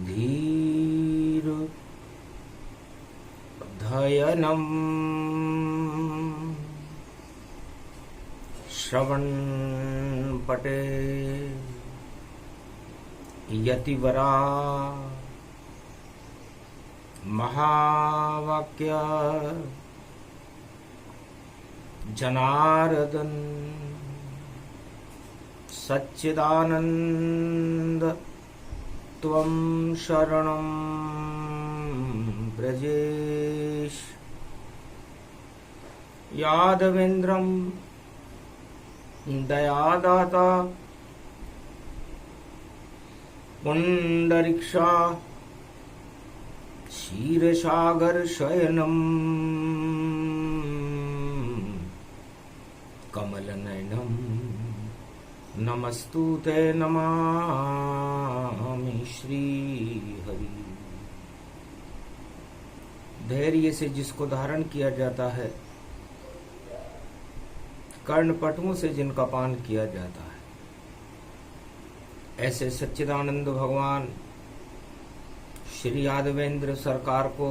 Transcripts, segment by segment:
धीर धयनम श्रवण पटे यतिवरा महावाक्य जनार्दन सच्चिदानंद त्वं शरणं ब्रजेश यादवेन्द्रं दयादाता पुंडरीक्षा क्षीरसागर शयनम कमलनयनम नमस्तुते नमामि श्री हरि। धैर्य से जिसको धारण किया जाता है, कर्णपटुओं से जिनका पान किया जाता है, ऐसे सच्चिदानंद भगवान श्री यादवेंद्र सरकार को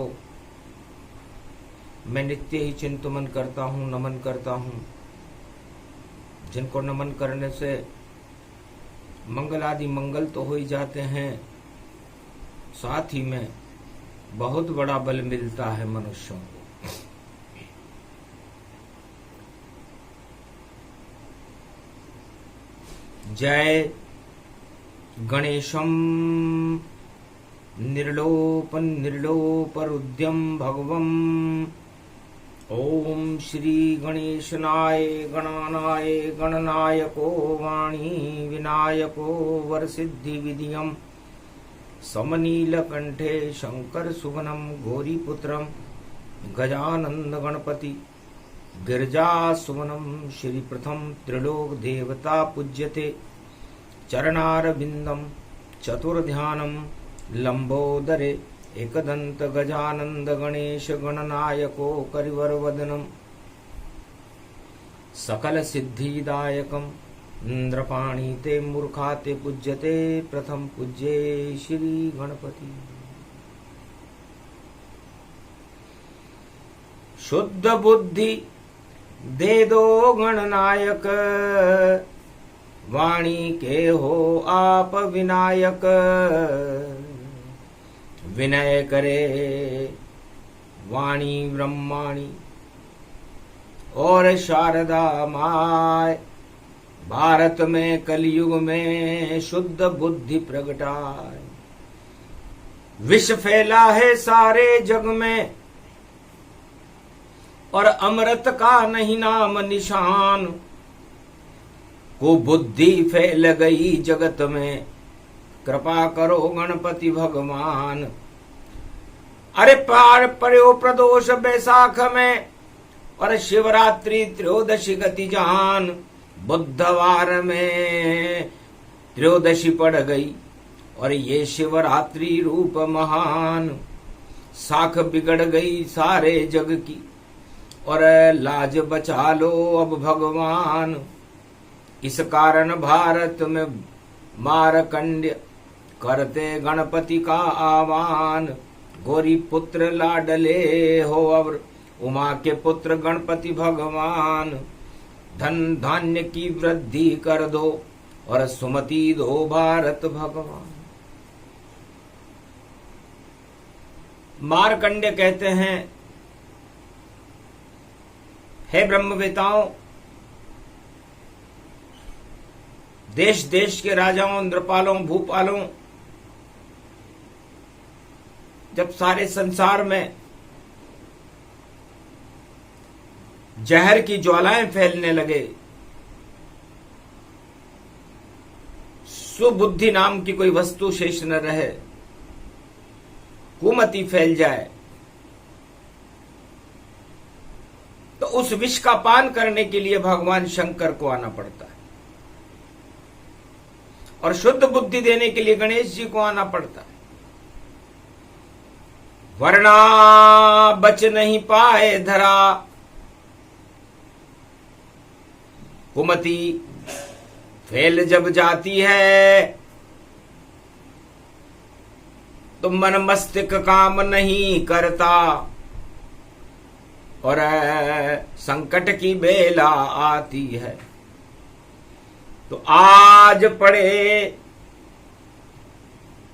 मैं नित्य ही चिंतन करता हूँ, नमन करता हूँ, जिनको नमन करने से मंगल आदि मंगल तो हो ही जाते हैं, साथ ही में बहुत बड़ा बल मिलता है मनुष्यों को। जय गणेशम निर्लोपरुद्यम भगवम। ओम श्री गणेशनाय गणानाय गणनायको वाणी विनायको वरसिद्धि विधियम समनीलकंठे शंकर सुवनम गौरीपुत्रम गजानंद गणपति गिरजा सुवनम श्री प्रथम त्रिलोक देवता पूज्यते चरणारविंदम चतुर्ध्यानम लंबोदरे एकदंत गजानंद गणेश गणनायको करिवर वदनम सकल सिद्धिदायकम इंद्रपाणी ते मूर्खाते पूज्यते प्रथम पूज्ये श्री गणपति। शुद्ध बुद्धि दे दो गणनायक वाणी के हो आप विनायक विनय करे वाणी ब्रह्माणी और शारदा माय भारत में कलयुग में शुद्ध बुद्धि प्रगटाए विष फैला है सारे जग में और अमृत का नहीं नाम निशान को बुद्धि फैल गई जगत में कृपा करो गणपति भगवान। अरे पार पर्यो प्रदोष बैसाख में और शिवरात्रि त्रयोदशी गति जान बुधवार में त्रयोदशी पड़ गई और ये शिवरात्रि रूप महान साख बिगड़ गई सारे जग की और लाज बचा लो अब भगवान। इस कारण भारत में मारकंड्य करते गणपति का आह्वान गौरी पुत्र लाडले हो अब उमा के पुत्र गणपति भगवान। धन धान्य की वृद्धि कर दो और सुमति दो भारत भगवान। मारकंड्य कहते हैं, हे ब्रह्मवेताओं, देश देश के राजाओं, इंद्रपालों, भूपालों, जब सारे संसार में जहर की ज्वालाएं फैलने लगे, सुबुद्धि नाम की कोई वस्तु शेष न रहे, कुमति फैल जाए, तो उस विष का पान करने के लिए भगवान शंकर को आना पड़ता है और शुद्ध बुद्धि देने के लिए गणेश जी को आना पड़ता है। वरना बच नहीं पाए धरा, कुमति फैल जब जाती है तो मन मस्तिष्क काम नहीं करता और संकट की बेला आती है। तो आज पड़े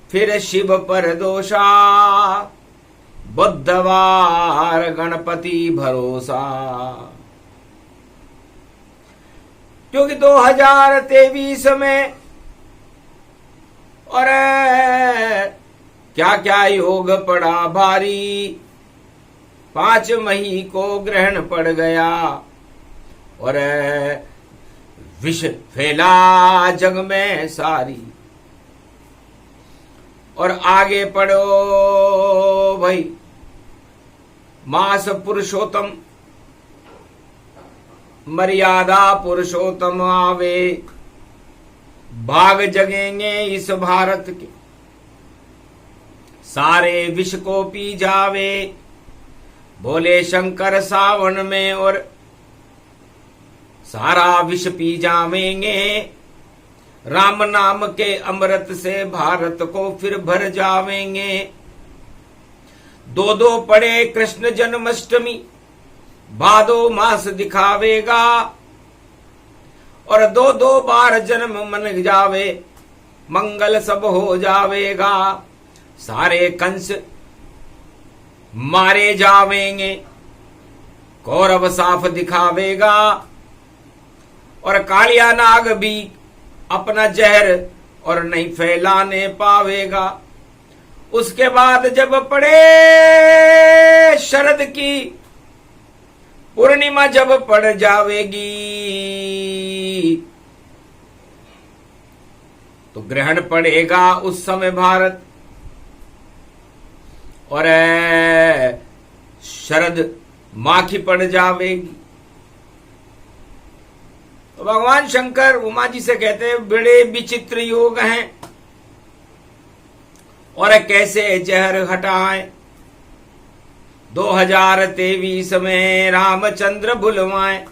फिर शिव पर दोषा, बुधवार गणपति भरोसा। क्योंकि 2023 में और क्या क्या योग पड़ा भारी, 5 मई को ग्रहण पड़ गया और विष फैला जग में सारी। और आगे पढ़ो भाई, मास पुरुषोत्तम मर्यादा पुरुषोत्तम आवे, भाग जगेंगे इस भारत के, सारे विष को पी जावे। बोले शंकर सावन में और सारा विष पी जावेंगे, राम नाम के अमृत से भारत को फिर भर जावेंगे। 2 पड़े कृष्ण जन्माष्टमी, भादो मास दिखावेगा और 2 बार जन्म मन जावे, मंगल सब हो जावेगा। सारे कंस मारे जावेंगे, कौरव साफ दिखावेगा और कालिया नाग भी अपना जहर और नहीं फैलाने पावेगा। उसके बाद जब पड़े शरद की पूर्णिमा, जब पड़ जावेगी तो ग्रहण पड़ेगा उस समय भारत और शरद माखी पड़ जावेगी। तो भगवान शंकर उमा जी से कहते हैं बड़े विचित्र योग हैं और कैसे जहर हटाएं। 2023 में रामचंद्र भुलवाएं।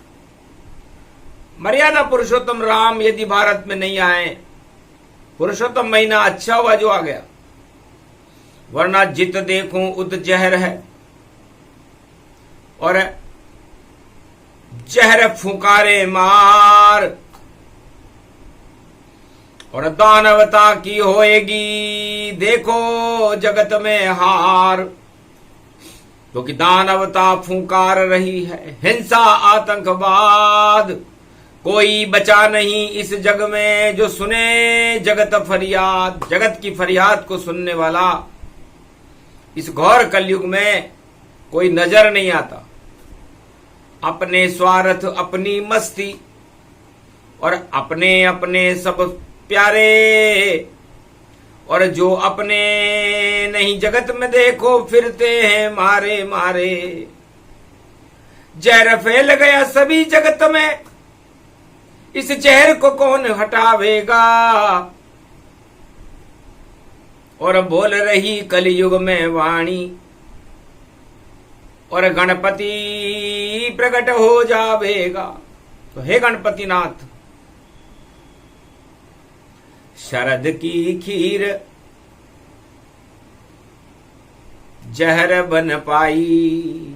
मर्यादा पुरुषोत्तम राम यदि भारत में नहीं आए, पुरुषोत्तम महीना अच्छा हुआ जो आ गया, वरना जित देखूं उत जहर है और जहर फुकारे मार और दानवता की होएगी देखो जगत में हार। क्योंकि दानवता फुकार रही है, हिंसा आतंकवाद, कोई बचा नहीं इस जग में जो सुने जगत फरियाद। जगत की फरियाद को सुनने वाला इस घोर कलयुग में कोई नजर नहीं आता। अपने स्वार्थ, अपनी मस्ती और अपने अपने सब प्यारे, और जो अपने नहीं जगत में देखो फिरते हैं मारे मारे। जहर फैल गया सभी जगत में, इस जहर को कौन हटावेगा। और बोल रही कलयुग में वाणी और गणपति प्रकट हो जावेगा। तो हे गणपति नाथ, शरद की खीर जहर बन पाई।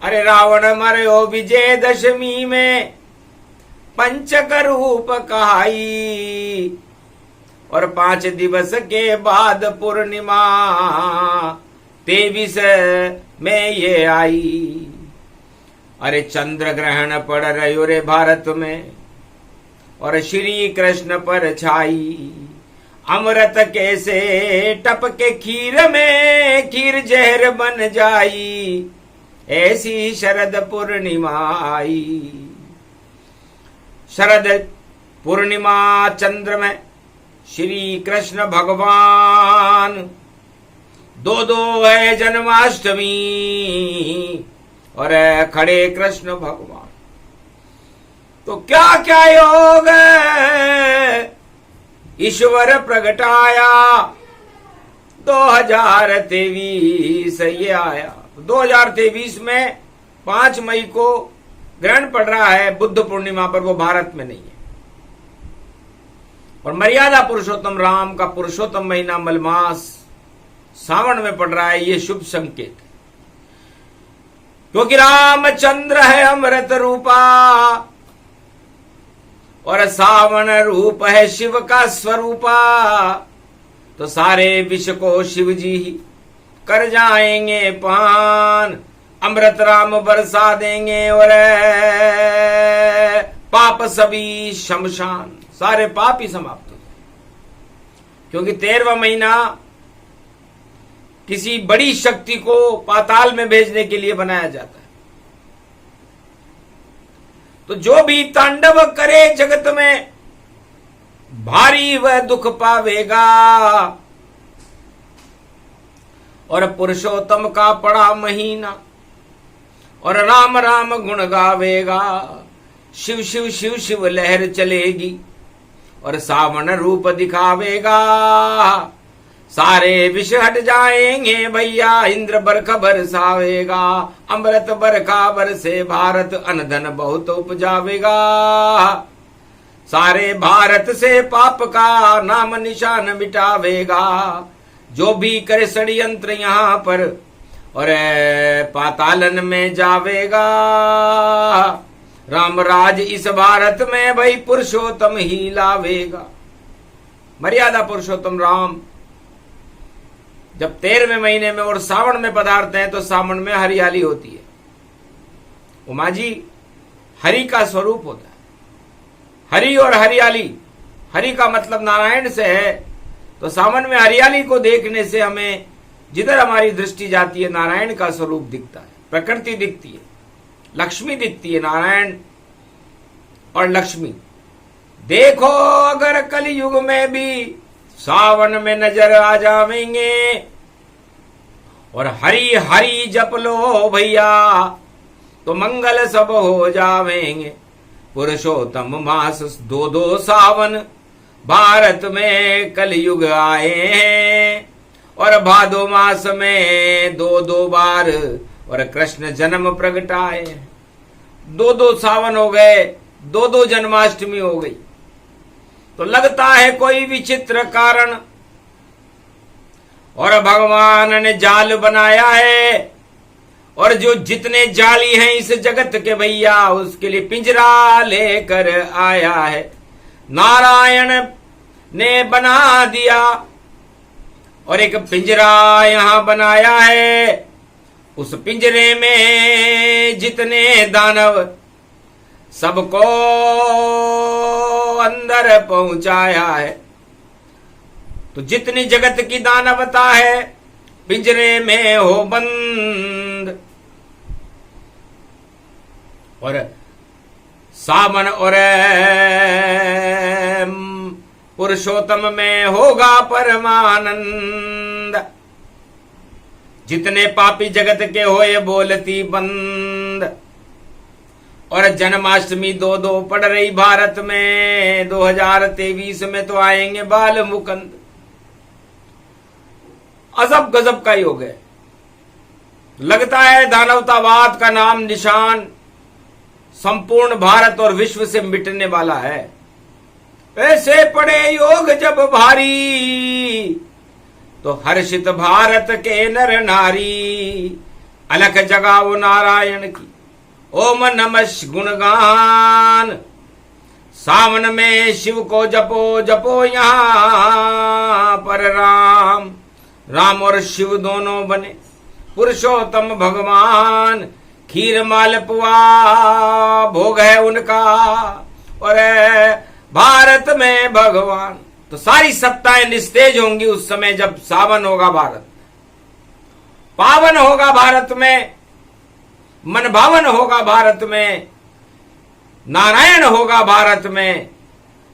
अरे रावण मरो विजय दशमी में पंचक रूप कहाई, और 5 दिवस के बाद पूर्णिमा 23 में ये आई। अरे चंद्र ग्रहण पड़ रहे रे भारत में और श्री कृष्ण पर छाई। अमृत कैसे टपके खीर में, खीर जहर बन जाई, ऐसी शरद पूर्णिमा आई। शरद पूर्णिमा चंद्र में श्री कृष्ण भगवान, 2 है जन्माष्टमी और खड़े कृष्ण भगवान। तो क्या क्या योग ईश्वर प्रगटाया, 2023 ये आया। 2023 में 5 मई को ग्रहण पड़ रहा है बुद्ध पूर्णिमा पर, वो भारत में नहीं है। और मर्यादा पुरुषोत्तम राम का पुरुषोत्तम महीना मलमास सावन में पड़ रहा है, ये शुभ संकेत है, क्योंकि रामचंद्र है अमृत रूपा और सावन रूप है शिव का स्वरूपा। तो सारे विश्व को शिव जी ही कर जाएंगे पान, अमृत राम बरसा देंगे और पाप सभी शमशान, सारे पाप ही समाप्त हो जाए। क्योंकि 13वां महीना किसी बड़ी शक्ति को पाताल में भेजने के लिए बनाया जाता है। तो जो भी तांडव करे जगत में भारी वह दुख पावेगा, और पुरुषोत्तम का पड़ा महीना और राम राम गुण गावेगा। शिव शिव शिव शिव लहर चलेगी और सावन रूप दिखावेगा। सारे विष हट जाएंगे भैया, इंद्र बरखा बरसावेगा। अमृत बरखा बरसे भारत अनधन बहुत उपजावेगा। सारे भारत से पाप का नाम निशान मिटावेगा। जो भी करे षड्यंत्र यहाँ पर और पातालन में जावेगा। राम राज इस भारत में भाई पुरुषोत्तम ही लावेगा। मर्यादा पुरुषोत्तम राम जब 13वें महीने में और सावन में पधारते हैं तो सावन में हरियाली होती है। उमा जी हरि का स्वरूप होता है। हरि और हरियाली, हरि का मतलब नारायण से है, तो सावन में हरियाली को देखने से हमें जिधर हमारी दृष्टि जाती है नारायण का स्वरूप दिखता है, प्रकृति दिखती है, लक्ष्मी दिखती है। नारायण और लक्ष्मी देखो अगर कलयुग में भी सावन में नजर आ जावेंगे और हरि हरि जप लो भैया तो मंगल सब हो जावेंगे। पुरुषोत्तम मास 2 सावन भारत में कलयुग आए हैं और भादो मास में 2 बार और कृष्ण जन्म प्रगटाए। 2 सावन हो गए, 2 जन्माष्टमी हो गई। तो लगता है कोई विचित्र कारण और भगवान ने जाल बनाया है, और जो जितने जाली हैं इस जगत के भैया उसके लिए पिंजरा लेकर आया है। नारायण ने बना दिया और एक पिंजरा यहां बनाया है। उस पिंजरे में जितने दानव सबको अंदर पहुंचाया है। तो जितनी जगत की दानवता है पिंजरे में हो बंद, और सावन और पुरुषोत्तम में होगा परमानंद। जितने पापी जगत के होए बोलती बंद। और जन्माष्टमी 2 पड़ रही भारत में। 2023 में तो आएंगे बाल मुकुंद। अजब गजब का योग है। लगता है दानवतावाद का नाम निशान संपूर्ण भारत और विश्व से मिटने वाला है। ऐसे पड़े योग जब भारी तो हर्षित भारत के नर नारी। अलख जगाओ नारायण की ओम नमः गुणगान। सावन में शिव को जपो जपो यहाँ पर राम। राम और शिव दोनों बने पुरुषोत्तम भगवान। खीर मालपुआ भोग है उनका और भारत में भगवान। तो सारी सत्ताएं निस्तेज होंगी उस समय जब सावन होगा भारत, पावन होगा भारत में, मन भावन होगा भारत में, नारायण होगा भारत में,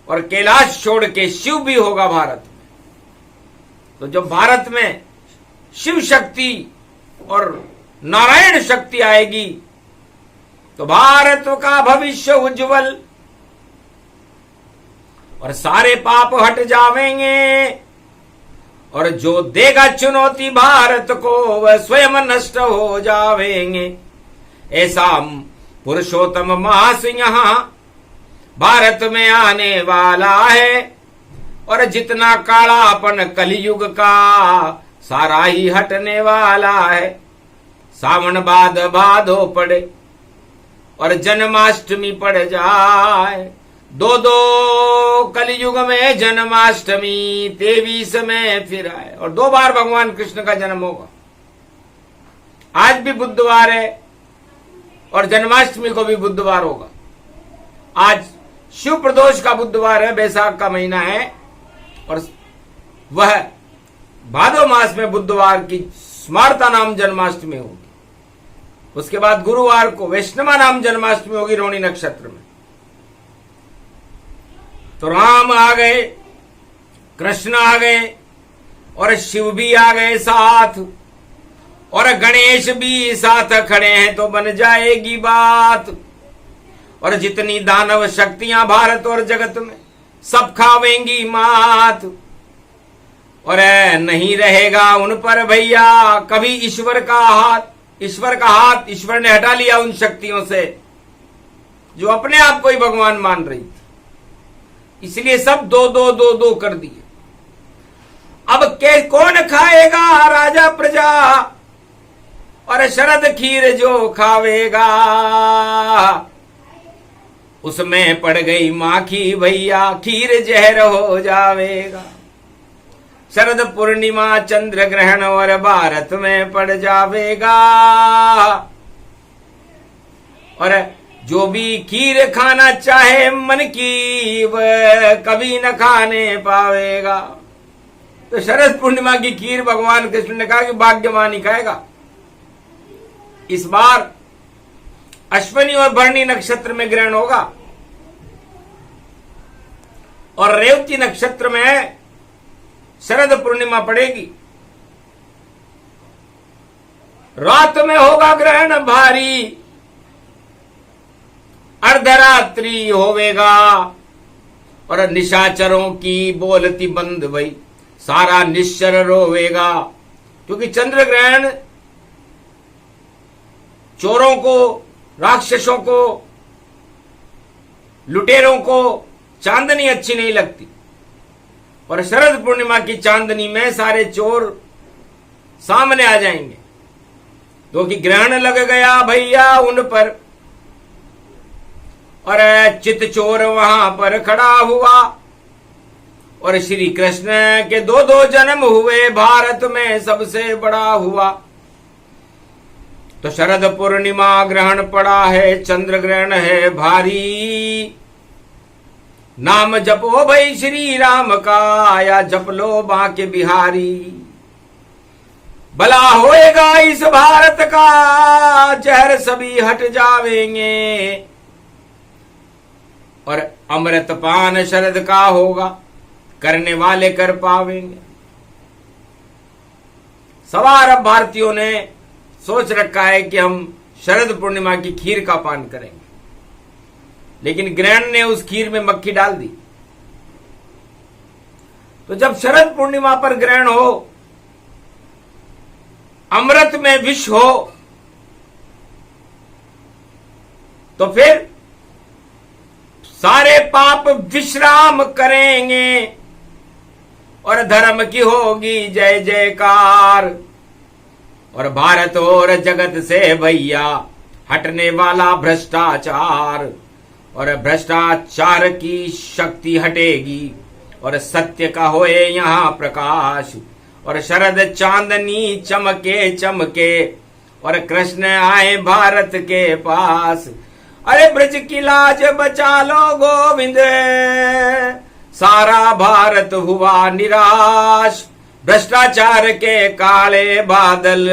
और कैलाश छोड़ के शिव भी होगा भारत में। तो जब भारत में शिव शक्ति और नारायण शक्ति आएगी तो भारत का भविष्य उज्जवल और सारे पाप हट जावेंगे। और जो देगा चुनौती भारत को वह स्वयं नष्ट हो जावेंगे। ऐसा पुरुषोत्तम मास यहाँ भारत में आने वाला है। और जितना कालापन कलयुग का सारा ही हटने वाला है। सावन बाद भादो पड़े और जन्माष्टमी पड़ जाए, दो दो कलयुग में जन्माष्टमी 23 में फिर आए, और 2 बार भगवान कृष्ण का जन्म होगा। आज भी बुधवार है और जन्माष्टमी को भी बुधवार होगा। आज शिव प्रदोष का बुधवार है, बैसाख का महीना है, और वह भादो मास में बुधवार की स्मार्ता नाम जन्माष्टमी होगी। उसके बाद गुरुवार को वैष्णवा नाम जन्माष्टमी होगी रोहिणी नक्षत्र में। तो राम आ गए, कृष्ण आ गए और शिव भी आ गए साथ, और गणेश भी साथ खड़े हैं, तो बन जाएगी बात। और जितनी दानव शक्तियां भारत और जगत में सब खावेंगी मात, और नहीं रहेगा उन पर भैया कभी ईश्वर का हाथ। ईश्वर का हाथ ईश्वर ने हटा लिया उन शक्तियों से जो अपने आप को ही भगवान मान रही थी, इसलिए सब दो दो दो दो कर दिए। अब कौन खाएगा राजा प्रजा, और शरद खीर जो खावेगा उसमें पड़ गई माखी भैया, खीर जहर हो जावेगा। शरद पूर्णिमा चंद्र ग्रहण और भारत में पड़ जावेगा, और जो भी खीर खाना चाहे मन की वह कभी न खाने पावेगा। तो शरद पूर्णिमा की खीर भगवान कृष्ण ने कहा कि भाग्यवान ही खाएगा। इस बार अश्विनी और भरणी नक्षत्र में ग्रहण होगा, और रेवती नक्षत्र में शरद पूर्णिमा पड़ेगी। रात में होगा ग्रहण भारी, अर्धरात्रि होवेगा, और निशाचरों की बोलती बंद भई सारा निश्चर रोवेगा। क्योंकि चंद्र ग्रहण चोरों को, राक्षसों को, लुटेरों को चांदनी अच्छी नहीं लगती, और शरद पूर्णिमा की चांदनी में सारे चोर सामने आ जाएंगे। क्योंकि ग्रहण लग गया भैया उन पर, और चित चोर वहां पर खड़ा हुआ, और श्री कृष्ण के 2 जन्म हुए, भारत में सबसे बड़ा हुआ। तो शरद पूर्णिमा ग्रहण पड़ा है, चंद्र ग्रहण है भारी। नाम जपो भाई श्री राम का, या जप लो बांके बिहारी। भला होएगा इस भारत का, जहर सभी हट जावेंगे, और अमृत पान शरद का होगा, करने वाले कर पावेंगे। सवार अब भारतीयों ने सोच रखा है कि हम शरद पूर्णिमा की खीर का पान करेंगे, लेकिन ग्रहण ने उस खीर में मक्खी डाल दी। तो जब शरद पूर्णिमा पर ग्रहण हो, अमृत में विष हो, तो फिर सारे पाप विश्राम करेंगे, और धर्म की होगी जय जयकार। और भारत और जगत से भैया हटने वाला भ्रष्टाचार, और भ्रष्टाचार की शक्ति हटेगी, और सत्य का होए यहाँ प्रकाश, और शरद चांदनी चमके चमके, और कृष्ण आए भारत के पास। अरे ब्रज की लाज बचा लो गोविंद, सारा भारत हुआ निराश। भ्रष्टाचार के काले बादल,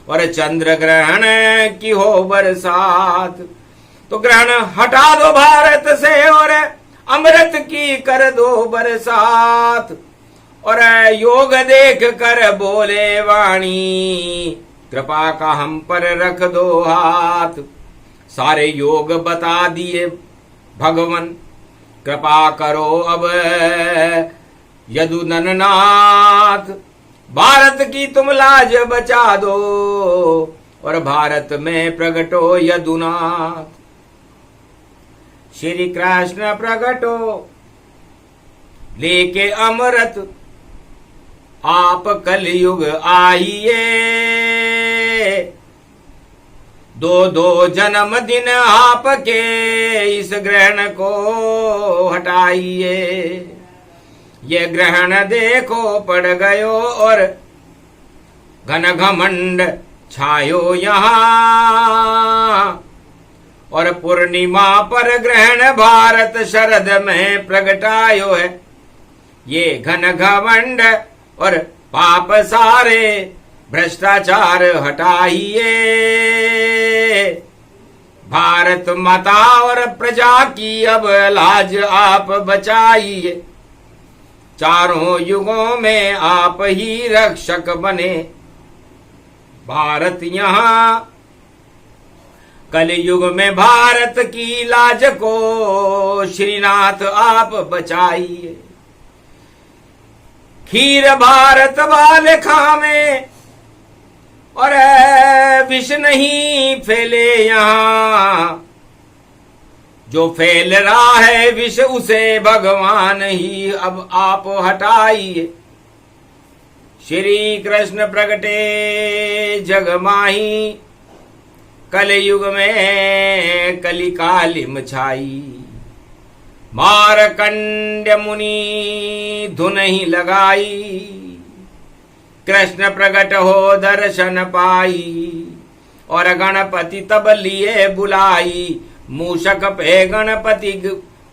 और चंद्र ग्रहण की हो बरसात। तो ग्रहण हटा दो भारत से, और अमृत की कर दो बरसात। और योग देख कर बोले वाणी, कृपा का हम पर रख दो हाथ। सारे योग बता दिए भगवन, कृपा करो अब यदुनंदनाथ। भारत की तुम लाज बचा दो, और भारत में प्रगटो यदुनाथ। श्री कृष्ण प्रगटो लेके अमृत आप कलयुग आइए। दो दो जन्म दिन आपके इस ग्रहण को हटाइए। ये ग्रहण देखो पड़ गयो और घन घमंड छायो यहाँ। और पूर्णिमा पर ग्रहण भारत शरद में प्रगटायो है। ये घन घमंड और पाप सारे भ्रष्टाचार हटाइए। भारत माता और प्रजा की अब लाज आप बचाइए। चारों युगों में आप ही रक्षक बने। भारत यहाँ कलयुग में भारत की लाज को श्रीनाथ आप बचाइए। खीर भारत वाले खावे और विष नहीं फैले यहाँ। जो फैल रहा है विष उसे भगवान ही अब आप हटाइए। श्री कृष्ण प्रगटे जग माही, कलयुग में कली कालिम छाई। मारकंड्य मुनि धुन ही लगाई, कृष्ण प्रगट हो दर्शन पाई। और गणपति तब लिए बुलाई, मूषक पे गणपति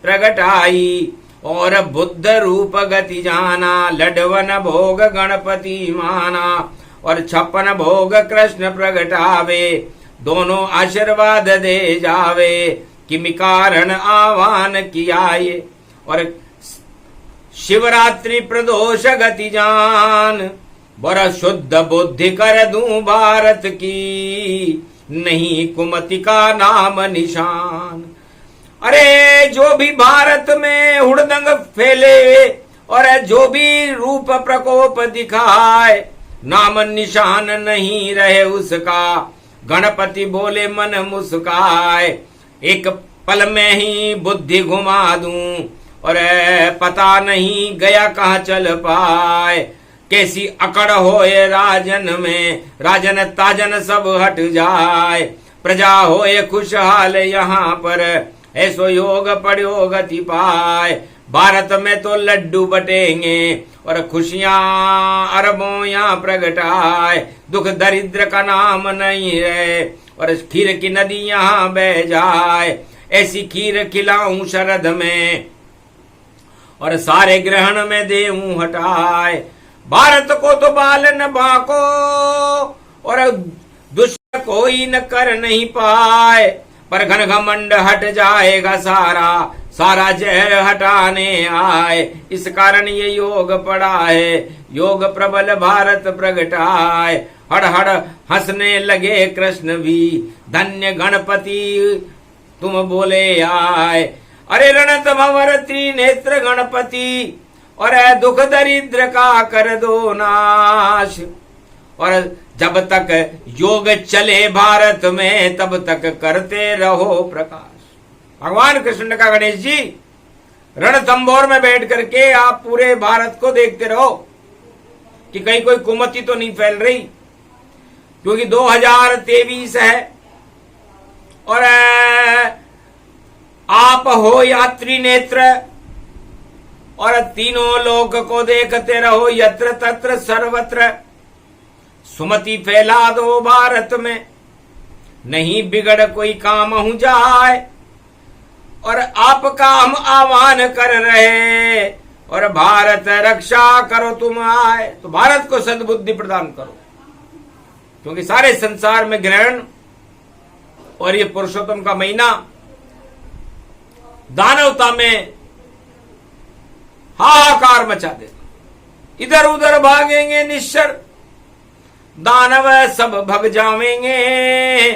प्रगटाई। और बुद्ध रूप गति जाना, लडवन भोग गणपति माना। और 56 भोग कृष्ण प्रगटावे, दोनों आशीर्वाद दे जावे। किमि कारण आह्वान कियाये। और शिवरात्रि प्रदोष गति जान, बर शुद्ध बुद्धि कर दूं भारत की। नहीं कुमति का नाम निशान। अरे जो भी भारत में हुड़दंग फैले और जो भी रूप प्रकोप दिखाए, नाम निशान नहीं रहे उसका। गणपति बोले मन मुस्काए, एक पल में ही बुद्धि घुमा दूं। और पता नहीं गया कहाँ चल पाए। कैसी अकड़ होए राजन में, राजन ताजन सब हट जाए। प्रजा होए खुशहाल यहाँ पर, ऐसो योग पड़ो गति पाए। भारत में तो लड्डू बटेंगे और खुशियां अरबों यहाँ प्रगटाए। दुख दरिद्र का नाम नहीं है और खीर की नदी यहाँ बह जाए। ऐसी खीर खिलाऊं शरद में और सारे ग्रहण में देऊं हटाए। भारत को तो बाल न बाको और दुष्ट कोई न कर नहीं पाए। पर घन घमंड हट जाएगा सारा, सारा जहर हटाने आए। इस कारण ये योग पड़ा है, योग प्रबल भारत प्रगटाए। हड़ हड़ हंसने लगे कृष्ण भी, धन्य गणपति तुम बोले आए। अरे रणत भंवर त्रिनेत्र गणपति, और दुख दरिद्र का कर दो नाश। और जब तक योग चले भारत में, तब तक करते रहो प्रकाश। भगवान कृष्ण का गणेश जी रणथंभौर में बैठ करके आप पूरे भारत को देखते रहो कि कहीं कोई कुमति तो नहीं फैल रही। क्योंकि 2023 है और आप हो यात्री नेत्र और तीनों लोक को देखते रहो। यत्र तत्र सर्वत्र सुमति फैला दो भारत में, नहीं बिगड़ कोई काम हो जाए। और आपका हम आह्वान कर रहे, और भारत रक्षा करो तुम आए। तो भारत को सद्बुद्धि प्रदान करो, क्योंकि सारे संसार में ग्रहण और ये पुरुषोत्तम का महीना दानवता में हाहाकार मचा देगा। इधर उधर भागेंगे निश्चर, दानव सब भग जावेंगे।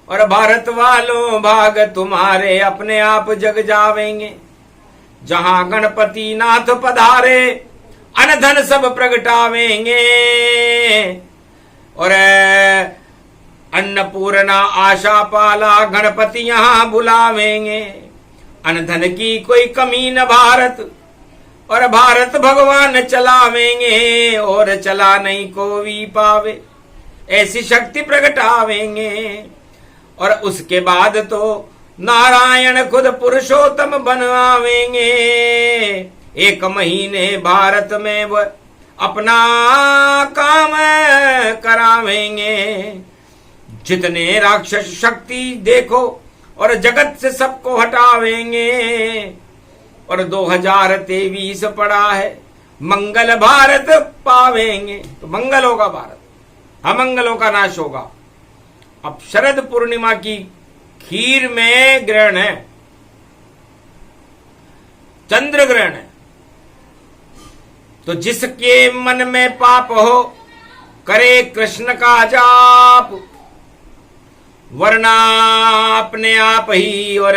और भारत वालों भाग तुम्हारे अपने आप जग जावेंगे। जहां गणपति नाथ पधारे, अनधन सब प्रगटावेंगे। और अन्नपूर्णा आशा पाला गणपति यहां बुलावेंगे। अनधन की कोई कमी न भारत और भारत भगवान चलावेंगे और चला नहीं कोई पावे, ऐसी शक्ति प्रगटावेंगे। और उसके बाद तो नारायण खुद पुरुषोत्तम बनवावेंगे। 1 महीने भारत में वो अपना काम करावेंगे। जितने राक्षस शक्ति देखो और जगत से सबको हटावेंगे। और 2023 पड़ा है, मंगल भारत पावेंगे। तो मंगल होगा भारत, अमंगलों का नाश होगा। अब शरद पूर्णिमा की खीर में ग्रहण है, चंद्र ग्रहण है। तो जिसके मन में पाप हो करे कृष्ण का जाप, वरना अपने आप ही और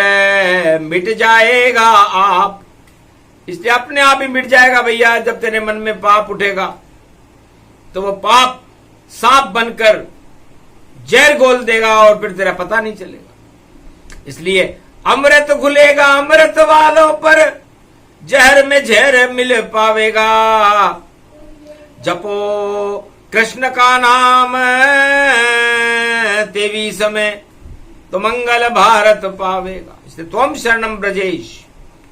मिट जाएगा आप। इसलिए अपने आप ही मिट जाएगा भैया। जब तेरे मन में पाप उठेगा तो वो पाप सांप बनकर जहर घोल देगा और फिर तेरा पता नहीं चलेगा। इसलिए अमृत घुलेगा अमृत वालों पर, जहर में जहर मिल पावेगा। जपो कृष्ण का नाम 23 में तो मंगल भारत पावेगा। इसलिए त्वम शरणम ब्रजेश,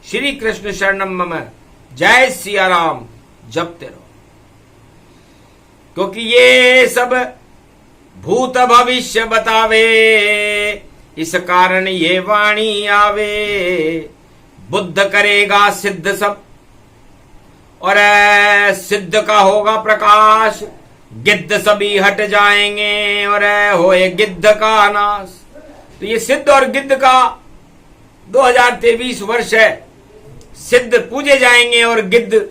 श्री कृष्ण शरणम मम, जय सिया राम जपते रहो। क्योंकि ये सब भूत भविष्य बतावे, इस कारण ये वाणी आवे। बुद्ध करेगा सिद्ध सब और सिद्ध का होगा प्रकाश। गिद्ध सभी हट जाएंगे और होए गिद्ध का नाश। तो ये सिद्ध और गिद्ध का 2023 वर्ष है। सिद्ध पूजे जाएंगे और गिद्ध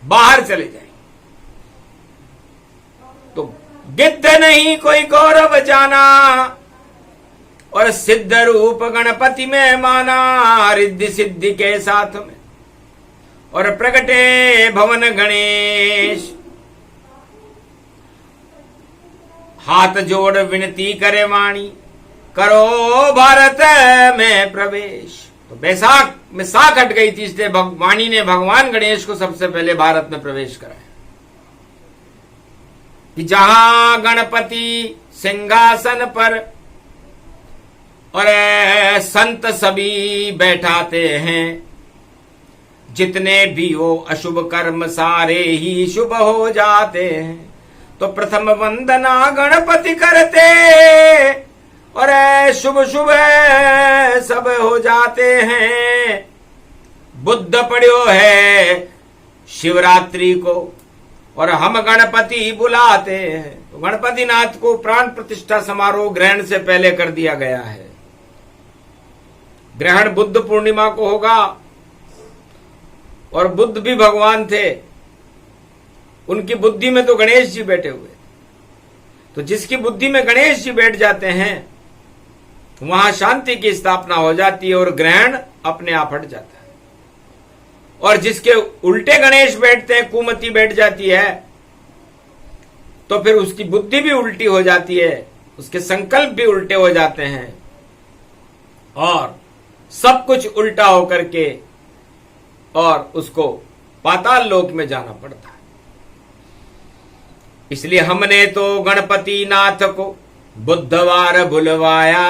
बाहर चले जाएंगे। तो गिद्ध नहीं कोई गौरव जाना और सिद्ध रूप गणपति में माना। रिद्धि सिद्धि के साथ में और प्रगटे भवन गणेश। हाथ जोड़ विनती करे वाणी, करो भारत में प्रवेश। तो बैसाख में साख हट गई थी, इसलिए वाणी ने भगवान गणेश को सबसे पहले भारत में प्रवेश कराया। कि जहां गणपति सिंहासन पर और संत सभी बैठाते हैं, जितने भी हो अशुभ कर्म सारे ही शुभ हो जाते हैं। तो प्रथम वंदना गणपति करते और शुभ शुभ सब हो जाते हैं। बुद्ध पढ़ो है शिवरात्रि को और हम गणपति बुलाते हैं। तो गणपति नाथ को प्राण प्रतिष्ठा समारोह ग्रहण से पहले कर दिया गया है। ग्रहण बुद्ध पूर्णिमा को होगा और बुद्ध भी भगवान थे, उनकी बुद्धि में तो गणेश जी बैठे हुए। तो जिसकी बुद्धि में गणेश जी बैठ जाते हैं वहां शांति की स्थापना हो जाती है और ग्रहण अपने आप हट जाता है। और जिसके उल्टे गणेश बैठते हैं, कुमति बैठ जाती है, तो फिर उसकी बुद्धि भी उल्टी हो जाती है, उसके संकल्प भी उल्टे हो जाते हैं और सब कुछ उल्टा होकर के और उसको पाताल लोक में जाना पड़ता है। इसलिए हमने तो गणपति नाथ को बुधवार बुलवाया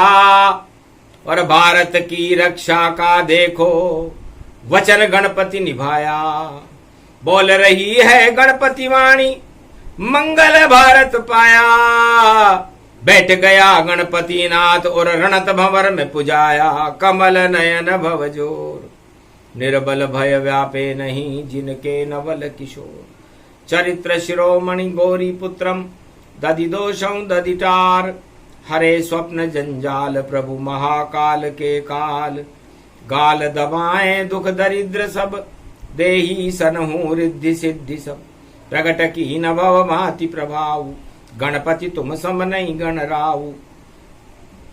और भारत की रक्षा का देखो वचन गणपति निभाया। बोल रही है गणपति वाणी, मंगल भारत पाया। बैठ गया गणपति नाथ और रणत भंवर में पुजाया। कमल नयन भवजोर, निर्बल भय व्यापे नहीं जिनके नवल किशोर। चरित्र शिरोमणि गौरी पुत्रम दधि दोषं दधिटार। हरे स्वप्न जंजाल प्रभु महाकाल के काल। गाल दबाएं दुख दरिद्र सब, देही सनहु रिद्धि सिद्धि सब। प्रगट की न भव भांति प्रभाव, गणपति तुम सम नहीं गण राहु।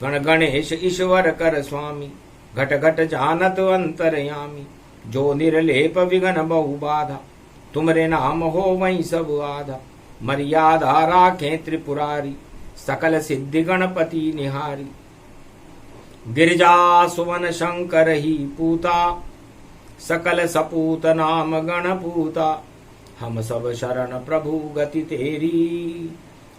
गण गणेश ईश्वर कर स्वामी, घट घट जानत अंतरयामी। जो निर्लेप विघन बहु बाधा, तुमरे नाम हो वही सब आधा। मर्यादा राखे त्रिपुरारी, सकल सिद्धि गणपति निहारी। गिरिजा सुवन शंकर ही पूता, सकल सपूत नाम गणपूता, हम सब शरण प्रभु गति तेरी,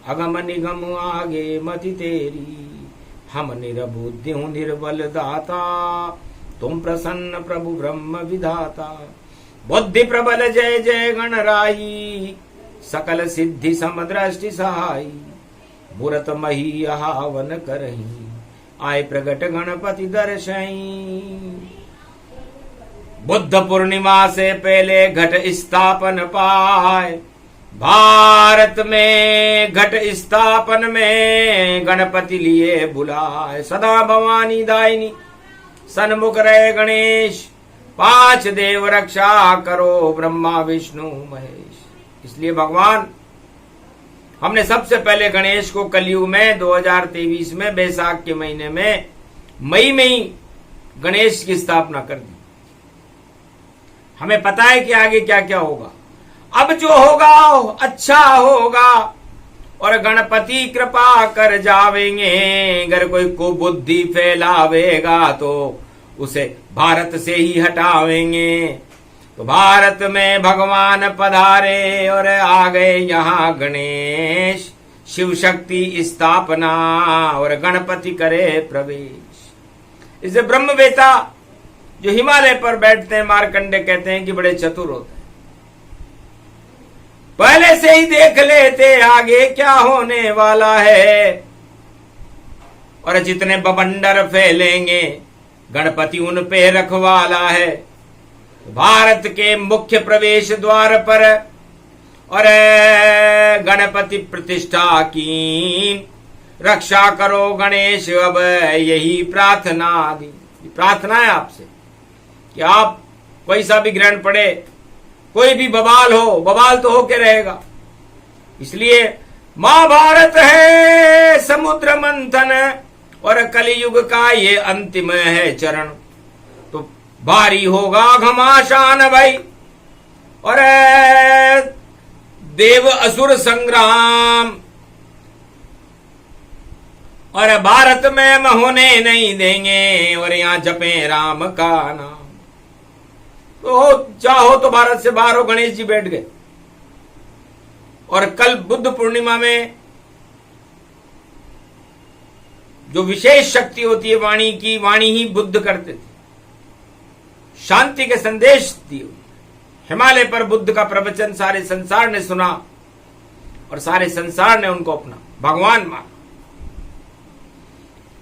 अगम निगम आगे मति तेरी, हम निरबुद्धि हूँ निर्बल दाता, तुम प्रसन्न प्रभु ब्रह्म विधाता। बुद्धि प्रबल जय जय गणराई, सकल सिद्धि समदृष्टि सहाई, मूरत मही आवन करही, आय प्रगट गणपति दर्शई। बुद्ध पूर्णिमा से पहले घट स्थापन पाए, भारत में घट स्थापन में गणपति लिए बुलाए। सदा भवानी दायिनी सन्मुख रहे गणेश, पांच देव रक्षा करो ब्रह्मा विष्णु महेश। इसलिए भगवान हमने सबसे पहले गणेश को कलयुग में 2023 में बैसाख के महीने में मई में ही गणेश की स्थापना कर दी। हमें पता है कि आगे क्या क्या होगा। अब जो होगा अच्छा होगा और गणपति कृपा कर जावेंगे। अगर कोई कुबुद्धि फैलावेगा तो उसे भारत से ही हटावेंगे। तो भारत में भगवान पधारे और आ गए यहाँ गणेश, शिव शक्ति स्थापना और गणपति करे प्रवेश। इसे ब्रह्मवेता जो हिमालय पर बैठते हैं, मार्कंडे कहते हैं कि बड़े चतुर होते हैं, पहले से ही देख लेते आगे क्या होने वाला है। और जितने बवंडर फैलेंगे गणपति उन पे रखवाला है। भारत के मुख्य प्रवेश द्वार पर और गणपति प्रतिष्ठा की रक्षा करो गणेश, अब यही प्रार्थना दी। प्रार्थना है आपसे कि आप कोई सा भी ग्रहण पड़े, कोई भी बवाल हो, बवाल तो होके रहेगा। इसलिए महाभारत है समुद्र मंथन और कलियुग का ये अंतिम है चरण। तो भारी होगा घमासान भाई और देव असुर संग्राम, और भारत में हम होने नहीं देंगे और यहां जपे राम का नाम। तो चाहो तो भारत से बाहर हो, गणेश जी बैठ गए। और कल बुद्ध पूर्णिमा में जो विशेष शक्ति होती है वाणी की, वाणी ही बुद्ध करते थे, शांति के संदेश दिए। हिमालय पर बुद्ध का प्रवचन सारे संसार ने सुना और सारे संसार ने उनको अपना भगवान माना।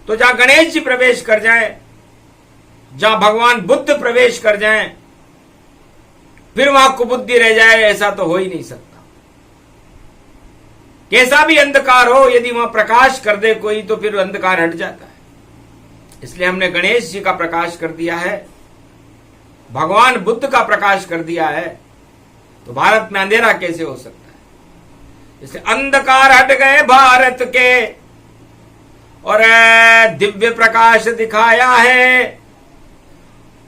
तो जहां गणेश जी प्रवेश कर जाएं, जहां भगवान बुद्ध प्रवेश कर जाएं, फिर वहां कुबुद्धि रह जाए, ऐसा तो हो ही नहीं सकता। कैसा भी अंधकार हो, यदि वहां प्रकाश कर दे कोई तो फिर अंधकार हट जाता है। इसलिए हमने गणेश जी का प्रकाश कर दिया है, भगवान बुद्ध का प्रकाश कर दिया है, तो भारत में अंधेरा कैसे हो सकता है। इसलिए अंधकार हट गए भारत के और दिव्य प्रकाश दिखाया है।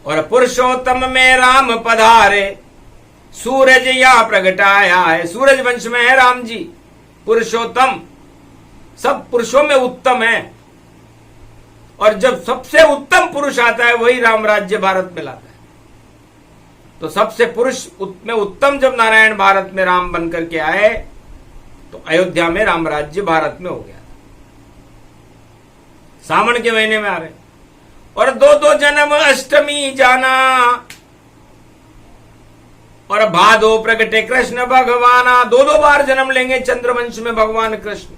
और पुरुषोत्तम में राम पधारे, सूरज यहां प्रगटाया है। सूरज वंश में है राम जी, पुरुषोत्तम, सब पुरुषों में उत्तम है। और जब सबसे उत्तम पुरुष आता है वही राम राज्य भारत में लाता है। तो सबसे पुरुष में उत्तम जब नारायण भारत में राम बनकर के आए तो अयोध्या में राम राज्य भारत में हो गया। सावन के महीने में आ रहे और दो जन्म अष्टमी जाना और भादो प्रगटे कृष्ण भगवाना। दो बार जन्म लेंगे चंद्रवंश में भगवान कृष्ण,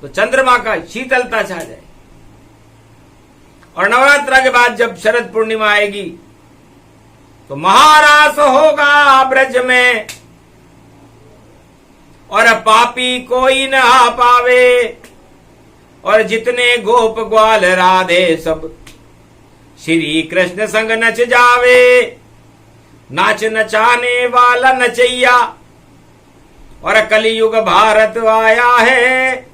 तो चंद्रमा का शीतलता छा जाए। और नवरात्रा के बाद जब शरद पूर्णिमा आएगी तो महारास होगा ब्रज में और पापी कोई न आ पावे। और जितने गोप ग्वाल राधे सब श्री कृष्ण संग नच जावे। नाच नचाने वाला नचैया और कलियुग भारत आया है।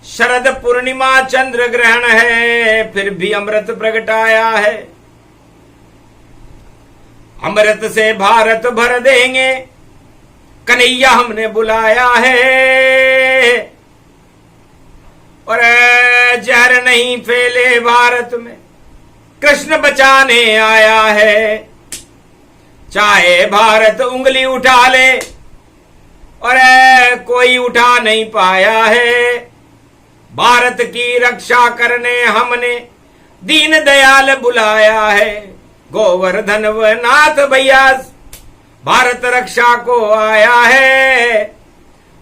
शरद पूर्णिमा चंद्र ग्रहण है, फिर भी अमृत प्रगटाया है। अमृत से भारत भर देंगे, कन्हैया हमने बुलाया है। और जहर नहीं फैले भारत में, कृष्ण बचाने आया है। चाहे भारत उंगली उठा ले और कोई उठा नहीं पाया है। भारत की रक्षा करने हमने दीन दयाल बुलाया है। गोवर्धन व नाथ भैया भारत रक्षा को आया है।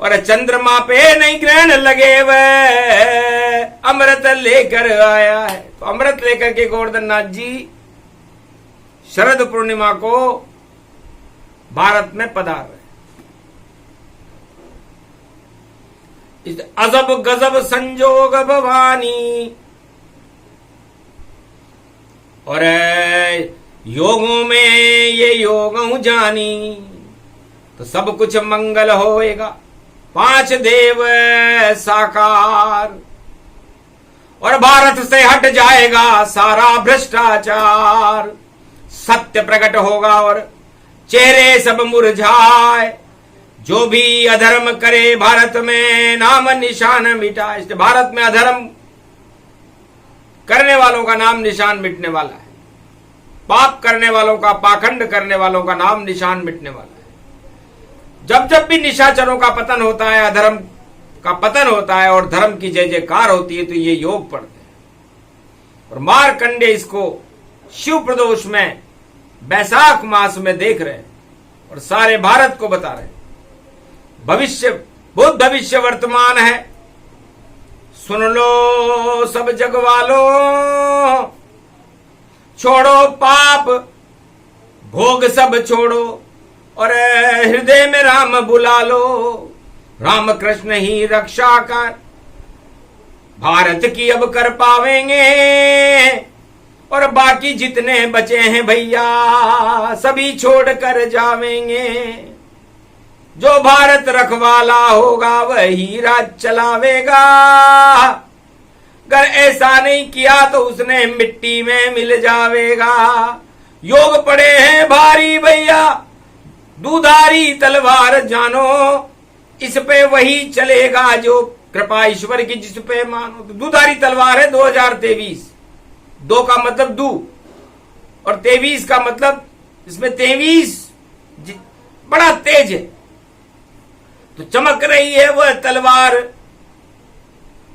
और चंद्रमा पे नहीं ग्रहण लगे वह अमृत लेकर आया है। तो अमृत लेकर के गोवर्धन नाथ जी शरद पूर्णिमा को भारत में पधार रहे। इस अजब गजब संजोग भवानी। और योगों में ये योग हूं जानी, तो सब कुछ मंगल होएगा। 5 देव साकार और भारत से हट जाएगा सारा भ्रष्टाचार। सत्य प्रकट होगा और चेहरे सब मुरझाए। जो भी अधर्म करे भारत में नाम निशान मिटाए। इसलिए भारत में अधर्म करने वालों का नाम निशान मिटने वाला है। पाप करने वालों का, पाखंड करने वालों का नाम निशान मिटने वाला है। जब जब भी निशाचरों का पतन होता है, अधर्म का पतन होता है और धर्म की जय जयकार होती है, तो ये योग पढ़ते हैं। और मारकंडे इसको शिव प्रदोष में बैसाख मास में देख रहे हैं और सारे भारत को बता रहे हैं। भविष्य, भूत भविष्य वर्तमान है, सुन लो सब जग वालों। छोड़ो पाप भोग सब छोड़ो और हृदय में राम बुला लो। राम कृष्ण ही रक्षा कर भारत की अब कर पावेंगे। और बाकी जितने बचे हैं भैया सभी छोड़ कर जावेंगे। जो भारत रखवाला होगा वही राज चलावेगा। अगर ऐसा नहीं किया तो उसने मिट्टी में मिल जावेगा। योग पड़े हैं भारी भैया, दुधारी तलवार जानो। इस पे वही चलेगा जो कृपा ईश्वर की जिस पे मानो। तो दुधारी तलवार है 2023। 2 का मतलब दू और 23 का मतलब इसमें 23 बड़ा तेज है। तो चमक रही है वह तलवार।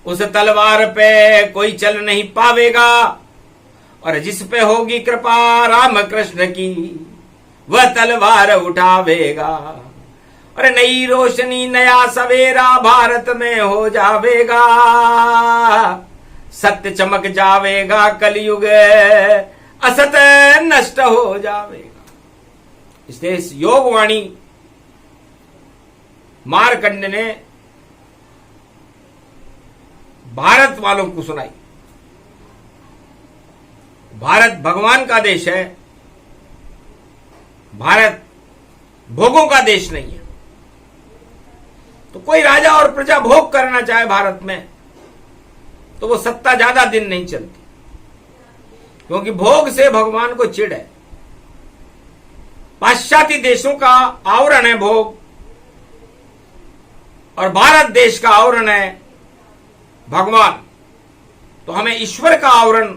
उस तलवार पे कोई चल नहीं पावेगा। और जिस पे होगी कृपा राम कृष्ण की वह तलवार उठावेगा। और नई रोशनी नया सवेरा भारत में हो जावेगा। सत्य चमक जावेगा, कलयुग असत नष्ट हो जावेगा। इसलिए इस योगवाणी मारकंड ने भारत वालों को सुनाई। भारत भगवान का देश है, भारत भोगों का देश नहीं है। तो कोई राजा और प्रजा भोग करना चाहे भारत में तो वो सत्ता ज्यादा दिन नहीं चलती, क्योंकि भोग से भगवान को चिढ़ है। पाश्चात्य देशों का आवरण है भोग और भारत देश का आवरण है भगवान। तो हमें ईश्वर का आवरण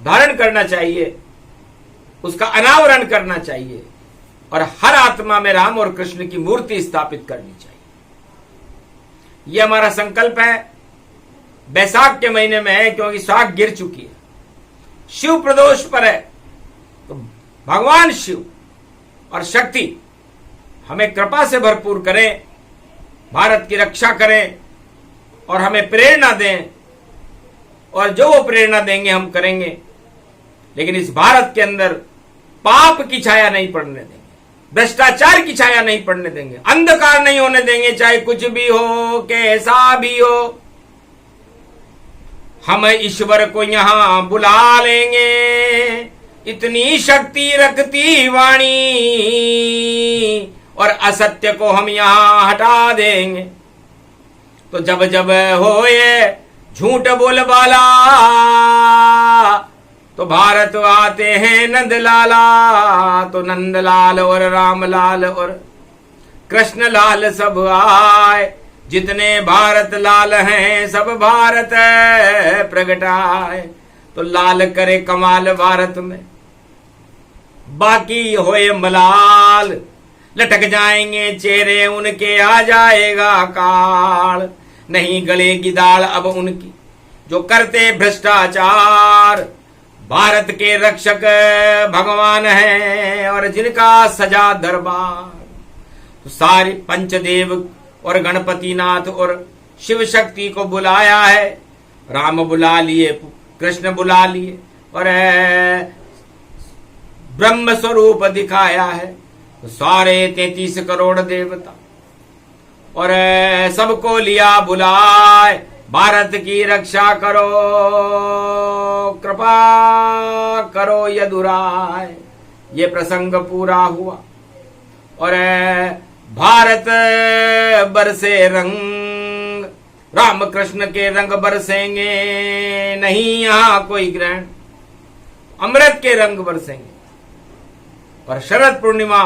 धारण करना चाहिए, उसका अनावरण करना चाहिए और हर आत्मा में राम और कृष्ण की मूर्ति स्थापित करनी चाहिए। यह हमारा संकल्प है। बैसाख के महीने में है क्योंकि साख गिर चुकी है, शिव प्रदोष पर है। तो भगवान शिव और शक्ति हमें कृपा से भरपूर करें, भारत की रक्षा करें और हमें प्रेरणा दें। और जो वो प्रेरणा देंगे हम करेंगे। लेकिन इस भारत के अंदर पाप की छाया नहीं पड़ने देंगे, भ्रष्टाचार की छाया नहीं पड़ने देंगे, अंधकार नहीं होने देंगे, चाहे कुछ भी हो, कैसा भी हो। हम ईश्वर को यहां बुला लेंगे, इतनी शक्ति रखती वाणी। और असत्य को हम यहां हटा देंगे। तो जब जब होए झूठ बोलबाला, तो भारत आते हैं नंदलाला। तो नंदलाल और रामलाल और कृष्णलाल सब आए, जितने भारत लाल हैं सब भारत प्रगटाए। तो लाल करे कमाल भारत में, बाकी होए मलाल, लटक जाएंगे चेहरे उनके, आ जाएगा काल। नहीं गलेगी दाल अब उनकी जो करते भ्रष्टाचार। भारत के रक्षक भगवान हैं और जिनका सजा दरबार। तो सारे पंचदेव और गणपति नाथ और शिव शक्ति को बुलाया है। राम बुला लिए, कृष्ण बुला लिए और ब्रह्म स्वरूप दिखाया है। तो सारे 33 करोड़ देवता और सबको लिया बुलाए। भारत की रक्षा करो, कृपा करो यदुराय। ये प्रसंग पूरा हुआ और भारत बरसे रंग, राम कृष्ण के रंग बरसेंगे, नहीं यहां कोई ग्रहण, अमृत के रंग बरसेंगे। और शरद पूर्णिमा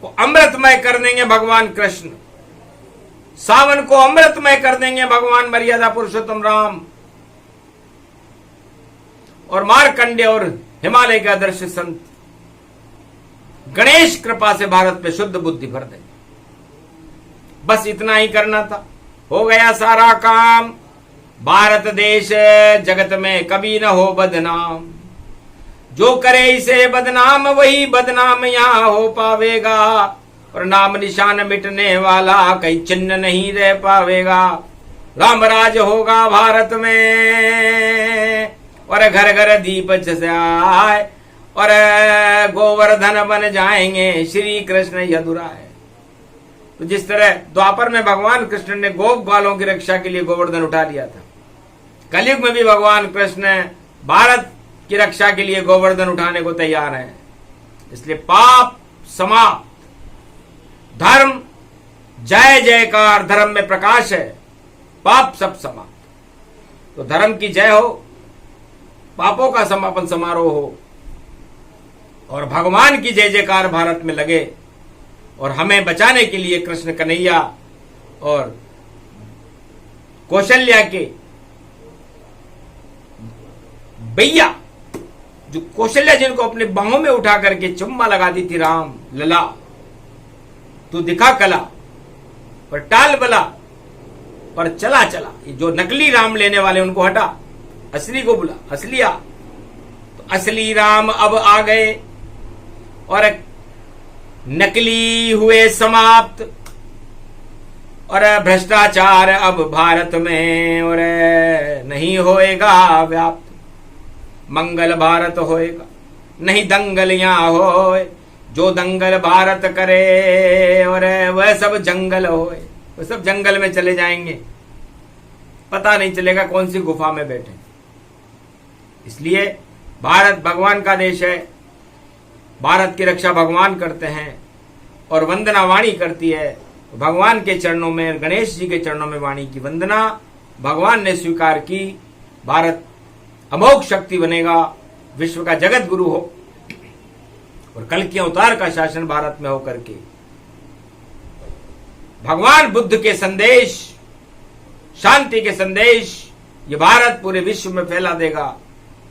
को अमृतमय कर देंगे भगवान कृष्ण, सावन को अमृतमय कर देंगे भगवान मर्यादा पुरुषोत्तम राम, और मार्कंडेय और हिमालय के आदर्श संत गणेश कृपा से भारत पे शुद्ध बुद्धि भर देंगे। बस इतना ही करना था, हो गया सारा काम। भारत देश जगत में कभी न हो बदनाम, जो करे इसे बदनाम वही बदनाम यहां हो पावेगा। और नाम निशान मिटने वाला कहीं चिन्ह नहीं रह पावेगा। राम राज होगा भारत में और घर घर दीप जलाए और गोवर्धन बन जाएंगे श्री कृष्ण यदुराय। तो जिस तरह द्वापर में भगवान कृष्ण ने गो ग्वालों की रक्षा के लिए गोवर्धन उठा लिया था, कलयुग में भी भगवान कृष्ण भारत की रक्षा के लिए गोवर्धन उठाने को तैयार हैं। इसलिए पाप समाप्त, धर्म जय जयकार, धर्म में प्रकाश है, पाप सब समाप्त। तो धर्म की जय हो, पापों का समापन समारोह हो और भगवान की जय जयकार भारत में लगे। और हमें बचाने के लिए कृष्ण कन्हैया और कौशल्या के भैया, जो कौशल्या जिनको अपने बाहों में उठा करके चुम्मा लगा दी थी, राम लला तू दिखा कला पर टाल बला पर चला चला। ये जो नकली राम लेने वाले उनको हटा, असली को बुला, असली आ। तो असली राम अब आ गए और नकली हुए समाप्त और भ्रष्टाचार अब भारत में और नहीं होएगा व्याप्त। मंगल भारत होएगा, नहीं दंगल यहां होए। जो दंगल भारत करे और वह सब जंगल होए, वह सब जंगल में चले जाएंगे, पता नहीं चलेगा कौन सी गुफा में बैठे। इसलिए भारत भगवान का देश है, भारत की रक्षा भगवान करते हैं और वंदना वाणी करती है। भगवान के चरणों में, गणेश जी के चरणों में वाणी की वंदना भगवान ने स्वीकार की। भारत अमोघ शक्ति बनेगा, विश्व का जगत गुरु हो और कल के अवतार का शासन भारत में होकर के भगवान बुद्ध के संदेश, शांति के संदेश ये भारत पूरे विश्व में फैला देगा।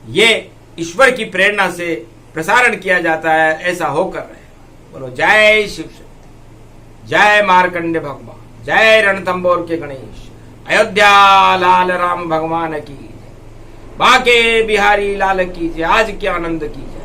ये ईश्वर की प्रेरणा से प्रसारण किया जाता है, ऐसा होकर रहे। बोलो जय शिव शक्ति, जय मार्कंडे भगवान, जय रणथंबोर के गणेश, अयोध्या लाल राम भगवान की, बांके बिहारी लाल की जय, आज के आनंद की जय।